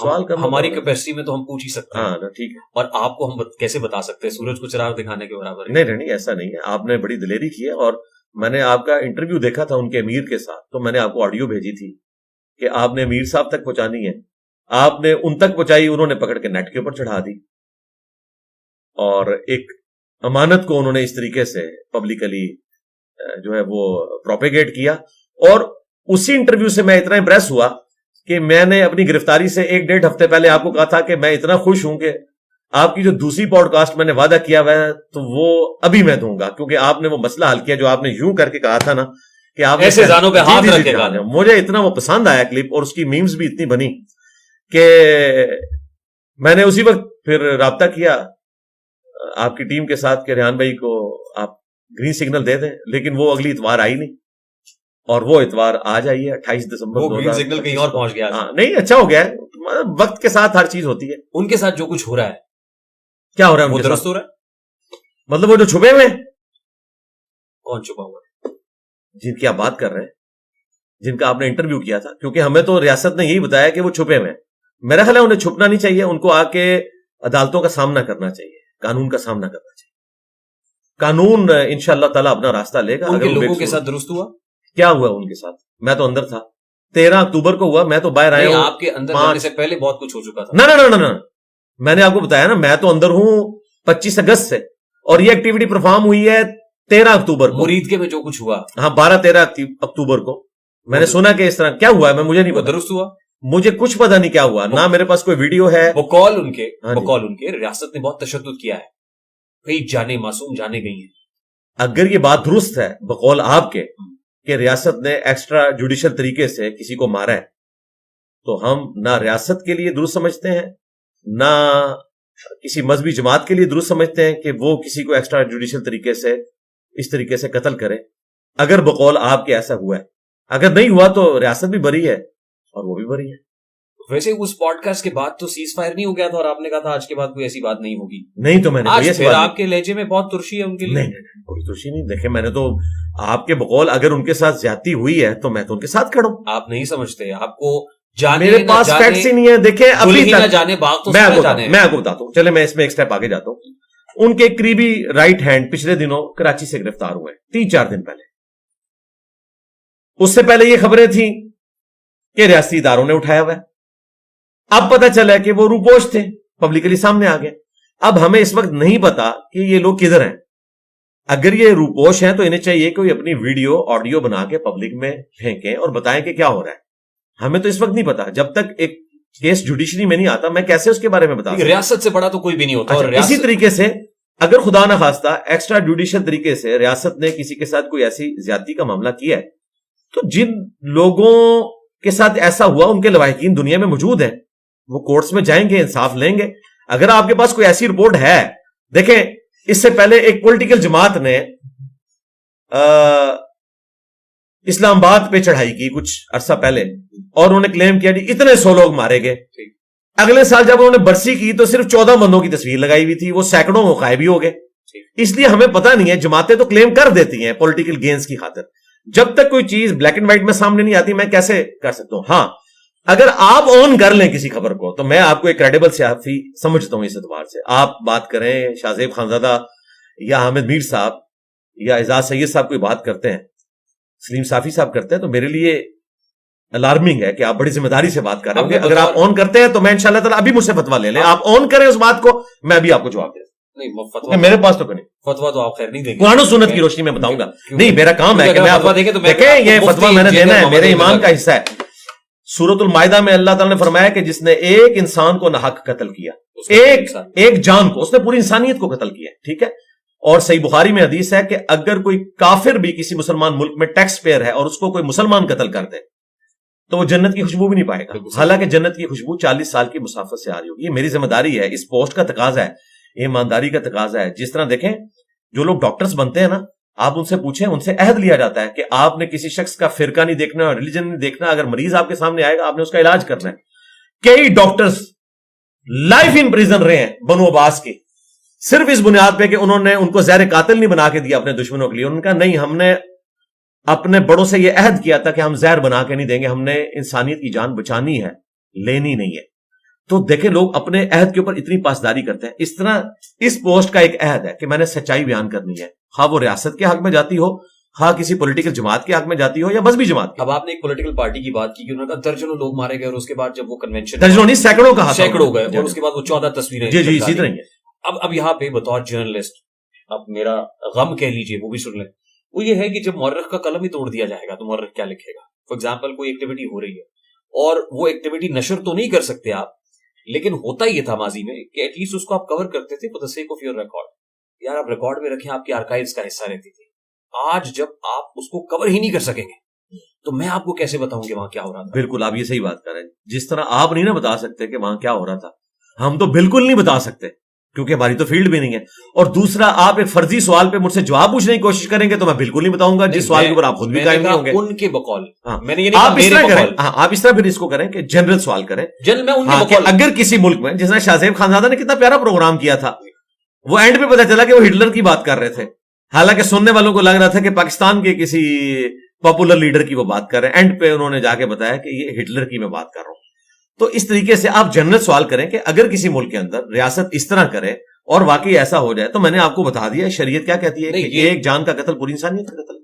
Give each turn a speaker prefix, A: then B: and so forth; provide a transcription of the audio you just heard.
A: سوال کرنا
B: ہماری کیپیسٹی میں تو ہم پوچھ ہی سکتے ہیں.
A: ہاں ٹھیک ہے.
B: اور آپ کو ہم کیسے بتا سکتے ہیں؟ سورج کو چراغ دکھانے کے برابر.
A: نہیں ایسا نہیں ہے. آپ نے بڑی دلیری کی ہے, اور میں نے آپ کا انٹرویو دیکھا تھا ان کے امیر کے ساتھ, تو میں نے آپ کو آڈیو بھیجی تھی کہ آپ نے امیر صاحب تک پہنچانی ہے. آپ نے ان تک پہنچائی, انہوں نے پکڑ کے نیٹ کے اوپر چڑھا دی, اور ایک امانت کو انہوں نے اس طریقے سے پبلکلی جو ہے وہ پروپیگیٹ کیا. اور اسی انٹرویو سے میں اتنا امپریس ہوا کہ میں نے اپنی گرفتاری سے 1-1.5 ہفتے پہلے آپ کو کہا تھا کہ میں اتنا خوش ہوں کہ آپ کی جو دوسری پوڈ کاسٹ میں نے وعدہ کیا ہوا ہے تو وہ ابھی میں دوں گا, کیونکہ آپ نے وہ مسئلہ حل کیا جو آپ نے یوں کر کے کہا تھا نا کہ آپ
B: ایسے زانوں پہ ہاتھ رکھے گا.
A: مجھے اتنا وہ پسند آیا کلپ, اور اس کی میمز بھی اتنی بنی کہ میں نے اسی وقت پھر رابطہ کیا آپ کی ٹیم کے ساتھ کہ ریحان بھائی کو آپ گرین سگنل دے دیں, لیکن وہ اگلی اتوار آئی نہیں, اور وہ اتوار آج آئی ہے 28 دسمبر.
B: وہ گرین سگنل کہیں اور پہنچ گیا.
A: ہاں نہیں, اچھا ہو گیا ہے, وقت کے ساتھ ہر چیز ہوتی ہے.
B: ان کے ساتھ جو کچھ ہو رہا ہے,
A: کیا ہو رہا ہے
B: وہ درست ہو رہا ہے؟
A: مطلب وہ جو چھپے ہوئے ہیں,
B: کون چھپا ہوا ہے؟
A: جن کی آپ بات کر رہے ہیں, جن کا آپ نے انٹرویو کیا تھا, کیونکہ ہمیں تو ریاست نے یہی بتایا کہ وہ چھپے ہوئے ہیں. میرا خیال ہے انہیں چھپنا نہیں چاہیے, ان کو آ کے عدالتوں کا سامنا کرنا چاہیے, قانون کا سامنا کرنا چاہیے. قانون انشاءاللہ تعالیٰ اپنا راستہ لے گا.
B: ان کے لوگوں کے ساتھ درست ہوا؟
A: کیا ہوا ان کے ساتھ؟ میں تو اندر تھا, 13 اکتوبر کو ہوا, میں تو باہر آیا ہوں.
B: آپ کے اندر جانے سے پہلے بہت کچھ ہو چکا تھا.
A: نہ میں نے آپ کو بتایا نا, میں تو اندر ہوں 25 اگست سے, اور یہ ایکٹیویٹی پرفارم ہوئی ہے 13 اکتوبر کو.
B: مرید کے میں جو کچھ ہوا,
A: ہاں 12-13 اکتوبر کو میں نے سنا کہ اس طرح کیا ہوا ہے, مجھے نہیں پتا.
B: درست ہوا؟
A: مجھے کچھ پتا نہیں کیا ہوا, نہ میرے پاس کوئی ویڈیو ہے.
B: بقول ان کے ریاست نے بہت تشدد کیا ہے, کئی جانیں معصوم جانے گئی ہیں.
A: اگر یہ بات درست ہے بقول آپ کے کہ ریاست نے ایکسٹرا جوڈیشل طریقے سے کسی کو مارا ہے, تو ہم نہ ریاست کے لیے درست سمجھتے ہیں, نہ کسی مذہبی جماعت کے لیے درست سمجھتے ہیں کہ وہ کسی کو ایکسٹرا جوڈیشل طریقے سے اس طریقے سے قتل کرے. اگر بقول آپ کے ایسا ہوا ہے, اگر نہیں ہوا تو ریاست بھی بری ہے اور وہ بھی بری ہے.
B: ویسے اس پوڈ کاسٹ کے بعد تو سیز فائر نہیں ہو گیا تھا, اور آپ نے کہا تھا آج کے بعد کوئی ایسی بات نہیں ہوگی.
A: نہیں تو میں نے
B: آپ کے لہجے میں بہت ترشی ہے ان کے لیے.
A: نہیں کوئی ترشی نہیں. دیکھیں میں نے تو آپ کے بقول اگر ان کے ساتھ زیادتی ہوئی ہے تو میں تو ان کے ساتھ کھڑا ہوں.
B: آپ نہیں سمجھتے, آپ کو جانے
A: میرے پاس فیکٹس ہی نہیں ہے. دیکھیں ابھی تک میں آپ کو بتاتا ہوں, چلے میں اس میں ایک سٹیپ آگے جاتا ہوں. ان کے قریبی رائٹ ہینڈ پچھلے دنوں کراچی سے گرفتار ہوئے 3-4 دن پہلے. اس سے پہلے یہ خبریں تھیں کہ ریاستی اداروں نے اٹھایا ہوا ہے. اب پتہ چلا کہ وہ روپوش تھے, پبلکلی سامنے آ گئے. اب ہمیں اس وقت نہیں پتا کہ یہ لوگ کدھر ہیں. اگر یہ روپوش ہیں تو انہیں چاہیے کہ اپنی ویڈیو آڈیو بنا کے پبلک میں پھینکیں اور بتائیں کہ کیا ہو رہا ہے. ہمیں تو اس وقت نہیں پتا. جب تک ایک کیس جوڈیشری میں نہیں آتا میں کیسے اس کے بارے میں بتا.
B: ریاست سے بڑا تو کوئی بھی نہیں ہوتا. اور
A: اسی طریقے سے اگر خدا نہ خواستہ ایکسٹرا جوڈیشل طریقے سے ریاست نے کسی کے ساتھ کوئی ایسی زیادتی کا معاملہ کیا ہے, تو جن لوگوں کے ساتھ ایسا ہوا ان کے لواحقین دنیا میں موجود ہیں, وہ کورٹس میں جائیں گے, انصاف لیں گے. اگر آپ کے پاس کوئی ایسی رپورٹ ہے, دیکھیں اس سے پہلے ایک پولیٹیکل جماعت نے اسلام آباد پہ چڑھائی کی کچھ عرصہ پہلے, اور انہوں نے کلیم کیا کہ اتنے 100 لوگ مارے گئے. اگلے سال جب انہوں نے برسی کی تو صرف 14 بندوں کی تصویر لگائی ہوئی تھی, وہ سینکڑوں غائب بھی ہو گئے. اس لیے ہمیں پتہ نہیں ہے. جماعتیں تو کلیم کر دیتی ہیں پولیٹیکل گینز کی خاطر. جب تک کوئی چیز بلیک اینڈ وائٹ میں سامنے نہیں آتی میں کیسے کر سکتا ہوں. ہاں اگر آپ آن کر لیں کسی خبر کو تو میں آپ کو ایک کریڈیبل صحافی سمجھتا ہوں. اس اعتبار سے آپ بات کریں, شاہ زیب خانزادہ یا حامد میر صاحب یا اعزاز سید صاحب کوئی بات کرتے ہیں, سلیم صافی صاحب کرتے ہیں, تو میرے لیے الارمنگ ہے کہ آپ بڑی ذمہ داری سے بات کر رہے ہیں. اگر آپ آن کرتے ہیں تو میں انشاءاللہ تعالیٰ ابھی مجھ سے فتویٰ لے لیں. آپ آن کریں اس بات کو, میں ابھی آپ کو جواب دے. میرے پاس تو نہیں
B: فتویٰ, تو آپ خیر نہیں دیں گے.
A: قرآن و سنت کی روشنی میں بتاؤں گا. نہیں میرا کام ہے کہ میں آپ کو دیکھیں یہ فتویٰ میں نے دینا ہے, میرے ایمان کا حصہ ہے. سورۃ المائدہ میں اللہ تعالیٰ نے فرمایا کہ جس نے ایک انسان کو ناحق قتل کیا, ایک جان کو, اس نے پوری انسانیت کو قتل کیا, ٹھیک ہے. اور صحیح بخاری میں حدیث ہے کہ اگر کوئی کافر بھی کسی مسلمان ملک میں ٹیکس پیئر ہے اور اس کو کوئی مسلمان قتل کر دے تو وہ جنت کی خوشبو بھی نہیں پائے گا, حالانکہ جنت کی خوشبو 40 سال کی مسافت سے آ رہی ہوگی. یہ میری ذمہ داری ہے, اس پوسٹ کا تقاضا ہے, ایمانداری کا تقاضا ہے. جس طرح دیکھیں جو لوگ ڈاکٹرز بنتے ہیں نا, آپ ان سے پوچھیں, ان سے عہد لیا جاتا ہے کہ آپ نے کسی شخص کا فرقہ نہیں دیکھنا اور ریلیجن نہیں دیکھنا. اگر مریض آپ کے سامنے آئے گا آپ نے اس کا علاج کرنا ہے. کئی ڈاکٹرز لائف ان پریزن رہے ہیں بنو عباس کی, صرف اس بنیاد پہ کہ انہوں نے ان کو زہر قاتل نہیں بنا کے دیا اپنے دشمنوں کے لیے. ان کا نہیں, ہم نے اپنے بڑوں سے یہ عہد کیا تھا کہ ہم زہر بنا کے نہیں دیں گے, ہم نے انسانیت کی جان بچانی ہے, لینی نہیں ہے. تو دیکھیں لوگ اپنے عہد کے اوپر اتنی پاسداری کرتے ہیں. اس طرح اس پوسٹ کا ایک عہد ہے کہ میں نے سچائی بیان کرنی ہے، خواہ وہ ریاست کے حق میں جاتی ہو، خواہ کسی پولیٹیکل جماعت کے حق میں جاتی ہو یا مذہبی جماعت کی.
B: اب آپ نے ایک پولیٹیکل پارٹی کی بات کی کہ انہوں نے کہا درجنوں لوگ مارے گئے، اور اس کے بعد جب وہ کنونشن
A: درجنوں نہیں سینکڑوں کہا،
B: سینکڑوں گئے، اور اس کے بعد وہ 14 تصویریں.
A: جی جی اسی طرح ہی ہے.
B: اب یہاں پہ بطور جرنلسٹ اب میرا غم کہہ لیجئے وہ بھی سن لیں. وہ یہ ہے کہ جب مورخ کا قلم ہی توڑ دیا جائے گا تو مورخ کیا لکھے گا؟ فار ایگزامپل کوئی ایکٹیویٹی ہو رہی ہے اور وہ ایکٹیویٹی نشر تو نہیں کر سکتے آپ، لیکن ہوتا یہ تھا ماضی میں کہ ایٹ لیسٹ اس کو آپ کور کرتے تھے for the sake of your record. یار آپ ریکارڈ میں رکھیں، آپ کی آرکائیوز کا حصہ رہتی تھی. آج جب آپ اس کو کور ہی نہیں کر سکیں گے تو میں آپ کو کیسے بتاؤں کہ وہاں کیا ہو رہا تھا؟
A: بالکل آپ یہ صحیح بات کر رہے ہیں. جس طرح آپ نہیں نا بتا سکتے کہ وہاں کیا ہو رہا تھا، ہم تو بالکل نہیں بتا سکتے کیونکہ ہماری تو فیلڈ بھی نہیں ہے. اور دوسرا آپ ایک فرضی سوال پہ مجھ سے جواب پوچھنے کی کوشش کریں گے تو میں بالکل نہیں بتاؤں گا جس سوال کے اوپر آپ خود بھی قائم نہیں ہوں گے.
B: ان کے بقول میں نے
A: آپ اس طرح کریں، آپ اس طرح پھر اس کو کریں کہ جنرل سوال کریں.
B: جنرل میں ان کے بقول
A: اگر کسی ملک میں جس نے شاہ زیب خانزادہ نے کتنا پیارا پروگرام کیا تھا، وہ اینڈ پہ پتا چلا کہ وہ ہٹلر کی بات کر رہے تھے، حالانکہ سننے والوں کو لگ رہا تھا کہ پاکستان کے کسی پاپولر لیڈر کی وہ بات کر رہے ہیں. اینڈ پہ انہوں نے جا کے بتایا کہ یہ ہٹلر کی میں بات کر رہا ہوں. تو اس طریقے سے آپ جنرل سوال کریں کہ اگر کسی ملک کے اندر ریاست اس طرح کرے اور واقعی ایسا ہو جائے تو میں نے آپ کو بتا دیا شریعت کیا کہتی ہے کہ ایک جان کا قتل پوری انسانیت کا قتل.